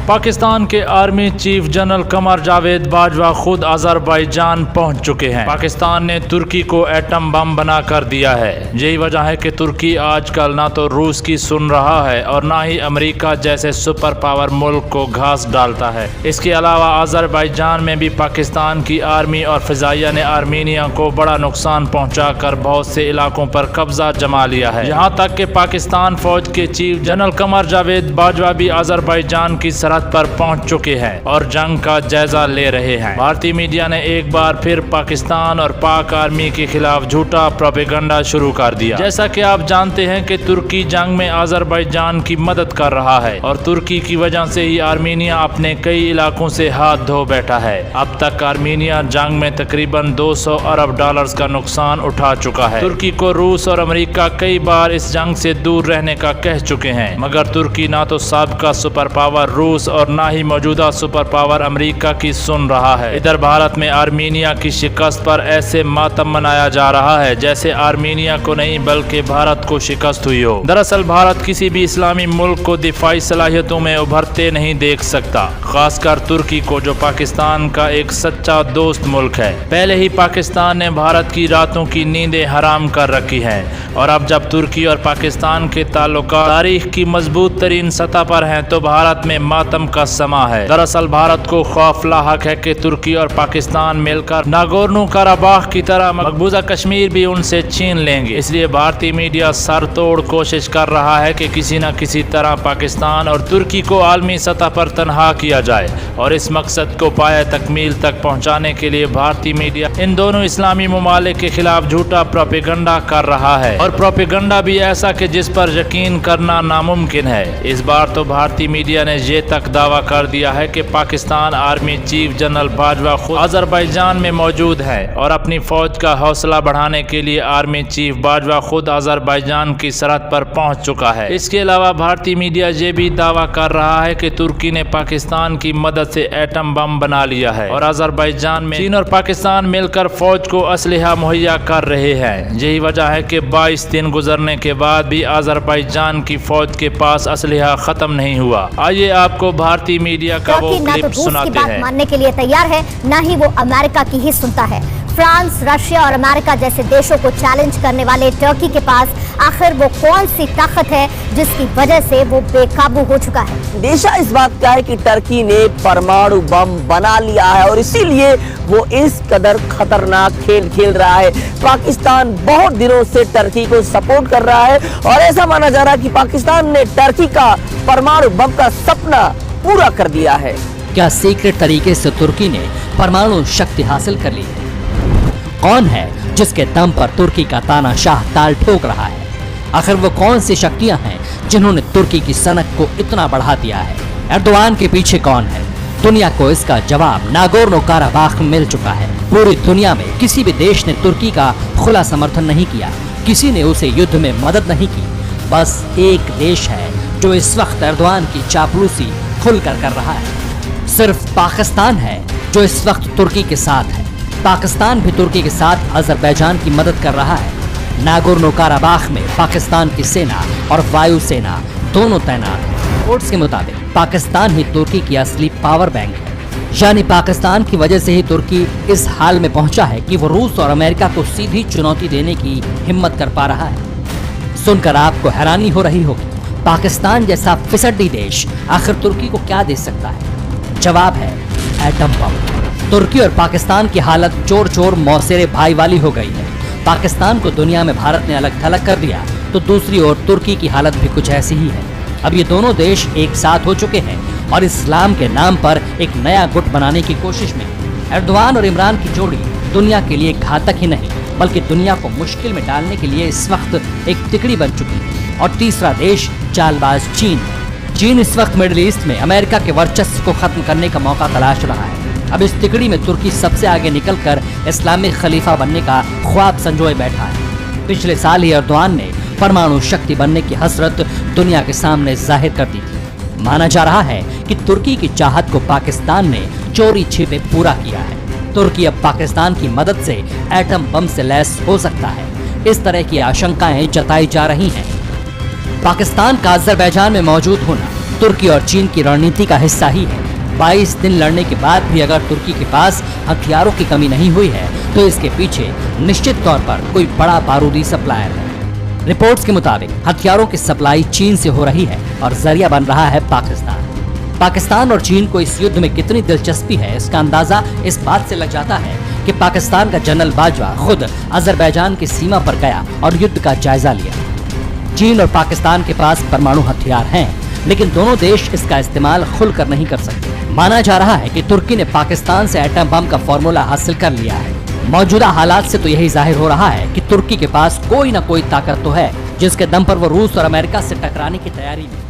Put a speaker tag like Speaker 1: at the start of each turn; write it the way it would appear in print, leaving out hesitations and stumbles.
Speaker 1: पाकिस्तान के army chief general Qamar Javed Bajwa खुद Azerbaijan पहुंच चुके हैं। पाकिस्तान ने तुर्की को एटम बम बना कर दिया है। यही वजह है कि तुर्की आजकल ना तो रूस की सुन रहा है और ना ही अमेरिका जैसे सुपर पावर मुल्क को घास डालता है। इसके अलावा अजरबैजान में भी पाकिस्तान की आर्मी और फिजाइया ने आर्मीनिया को बड़ा नुकसान पहुंचाकर बहुत से इलाकों पर कब्जा जमा लिया है। यहाँ तक कि पाकिस्तान फौज के चीफ जनरल कमर जावेद बाजवा भी अजरबैजान की सरहद पर पहुंच चुके हैं और जंग का जायजा ले रहे हैं। भारतीय मीडिया ने एक बार फिर पाकिस्तान और पाक आर्मी के खिलाफ झूठा प्रोपेगेंडा शुरू कर दिया। जैसा कि आप जानते हैं कि तुर्की जंग में अजरबैजान की मदद कर रहा है और तुर्की की वजह से ही आर्मीनिया अपने कई इलाकों से हाथ धो बैठा है। अब तक आर्मीनिया जंग में तकरीबन 200 अरब डॉलर्स का नुकसान उठा चुका है। तुर्की को रूस और अमेरिका कई बार इस जंग से दूर रहने का कह चुके हैं, मगर तुर्की ना तो साबिका सुपर पावर रूस और ना ही मौजूदा सुपर पावर अमेरिका की सुन रहा है। इधर भारत में आर्मीनिया की शिकस्त पर ऐसे मातम मनाया जा रहा है जैसे आर्मीनिया को नहीं बल्कि भारत को शिकस्त हुई हो। दरअसल भारत किसी भी इस्लामी मुल्क को दिफाई सलाहियतों में उभरते नहीं देख सकता, खासकर तुर्की को जो पाकिस्तान का एक सच्चा दोस्त मुल्क है। पहले ही पाकिस्तान ने भारत की रातों की नींदें हराम कर रखी है और अब जब तुर्की और पाकिस्तान के ताल्लुकात तारीख की मजबूत तरीन सतह पर हैं तो भारत में मातम का समा है। दरअसल भारत को खौफ लाहक है कि तुर्की और पाकिस्तान मिलकर नागोर्नो कराबाख की तरह मकबूजा कश्मीर भी उनसे छीन लेंगे। इसलिए भारतीय मीडिया सर तोड़ कोशिश कर रहा है कि किसी न किसी तरह पाकिस्तान और तुर्की को आलमी सतह पर तनहा किया जाए और इस मकसद को पाए तकमील तक पहुँचाने के लिए भारतीय मीडिया इन दोनों इस्लामी ममालिक के खिलाफ झूठा प्रोपेगेंडा कर रहा है और प्रोपेगेंडा भी ऐसा कि जिस पर यकीन करना नामुमकिन है। इस बार तो भारतीय मीडिया ने ये तक दावा कर दिया है कि Pakistan army chief general Bajwa खुद अजरबैजान में मौजूद है और अपनी फौज का हौसला बढ़ाने के लिए आर्मी चीफ बाजवा खुद अजरबैजान की सरहद पर पहुंच चुका है। इसके अलावा भारतीय मीडिया ये भी दावा कर रहा है कि तुर्की ने पाकिस्तान की मदद से एटम बम बना लिया है और अजरबैजान में चीन और पाकिस्तान मिलकर फौज को असलहा मुहैया कर रहे हैं। यही वजह है कि 22 दिन गुजरने के बाद भी अजरबैजान की फौज के पास असलहा खत्म नहीं हुआ। आइए आपको भारतीय मीडिया का वो क्लिप सुनाते हैं।
Speaker 2: मानने के लिए तैयार है, ना ही वो अमेरिका की ही सुनता है। फ्रांस, रशिया और अमेरिका जैसे देशों को चैलेंज करने वाले टर्की के पास आखिर वो कौन सी ताकत है जिसकी वजह से वो बेकाबू हो चुका है?
Speaker 3: अंदेशा इस बात का है कि टर्की ने परमाणु बम बना लिया है और इसीलिए वो इस कदर खतरनाक खेल खेल रहा है। पाकिस्तान बहुत दिनों से टर्की को सपोर्ट कर रहा है और ऐसा माना जा रहा है कि पाकिस्तान ने टर्की का परमाणु बम का सपना पूरा कर दिया है।
Speaker 4: क्या सीक्रेट तरीके से तुर्की ने परमाणु शक्ति हासिल कर ली है? कौन है जिसके दम पर तुर्की का तानाशाह ताल ठोक रहा है? आखिर वो कौन सी शक्तियां हैं जिन्होंने तुर्की की सनक को इतना बढ़ा दिया है? एर्दोआन के पीछे कौन है? दुनिया को इसका जवाब नागोर्नो काराबाख में मिल चुका है। पूरी दुनिया में किसी भी देश ने तुर्की का खुला समर्थन नहीं किया, किसी ने उसे युद्ध में मदद नहीं की। बस एक देश है जो इस वक्त एर्दोआन की चापलूसी खुलकर कर रहा है। सिर्फ पाकिस्तान है जो इस वक्त तुर्की के साथ है। पाकिस्तान भी तुर्की के साथ अजरबैजान की मदद कर रहा है। नागोर्नो काराबाख में पाकिस्तान की सेना और वायुसेना दोनों तैनात हैं। रिपोर्ट्स के मुताबिक पाकिस्तान ही तुर्की की असली पावर बैंक है, यानी पाकिस्तान की वजह से ही तुर्की इस हाल में पहुंचा है कि वो रूस और अमेरिका को सीधी चुनौती देने की हिम्मत कर पा रहा है। सुनकर आपको हैरानी हो रही होगी, पाकिस्तान जैसा फिसड्डी देश आखिर तुर्की को क्या दे सकता है? जवाब है एटम बम। तुर्की और पाकिस्तान की हालत चोर चोर मौसेरे भाई वाली हो गई है। पाकिस्तान को दुनिया में भारत ने अलग थलग कर दिया तो दूसरी ओर तुर्की की हालत भी कुछ ऐसी ही है। अब ये दोनों देश एक साथ हो चुके हैं और इस्लाम के नाम पर एक नया गुट बनाने की कोशिश में। एर्दोआन और इमरान की जोड़ी दुनिया के लिए घातक ही नहीं बल्कि दुनिया को मुश्किल में डालने के लिए इस वक्त एक तिकड़ी बन चुकी है। और तीसरा देश चालबाज चीन। चीन इस वक्त मिडिल ईस्ट में अमेरिका के वर्चस्व को खत्म करने का मौका तलाश रहा है। अब इस तिकड़ी में तुर्की सबसे आगे निकलकर इस्लामिक खलीफा बनने का ख्वाब संजोए बैठा है। पिछले साल ही एर्दोआन ने परमाणु शक्ति बनने की हसरत दुनिया के सामने जाहिर कर दी थी। माना जा रहा है कि तुर्की की चाहत को पाकिस्तान ने चोरी छिपे पूरा किया है। तुर्की अब पाकिस्तान की मदद से एटम बम से लैस हो सकता है, इस तरह की आशंकाएं जताई जा रही हैं। पाकिस्तान का अजरबैजान में मौजूद होना तुर्की और चीन की रणनीति का हिस्सा ही है। 22 दिन लड़ने के बाद भी अगर तुर्की के पास हथियारों की कमी नहीं हुई है तो इसके पीछे निश्चित तौर पर कोई बड़ा बारूदी सप्लायर है। रिपोर्ट्स के मुताबिक हथियारों की सप्लाई चीन से हो रही है और जरिया बन रहा है पाकिस्तान। पाकिस्तान और चीन को इस युद्ध में कितनी दिलचस्पी है इसका अंदाजा इस बात से लग जाता है कि पाकिस्तान का जनरल बाजवा खुद अजरबैजान की सीमा पर गया और युद्ध का जायजा लिया। चीन और पाकिस्तान के पास परमाणु हथियार हैं, लेकिन दोनों देश इसका इस्तेमाल खुलकर नहीं कर सकते। माना जा रहा है कि तुर्की ने पाकिस्तान से एटम बम का फॉर्मूला हासिल कर लिया है। मौजूदा हालात से तो यही जाहिर हो रहा है कि तुर्की के पास कोई न कोई ताकत तो है जिसके दम पर वो रूस और अमेरिका से टकराने की तैयारी में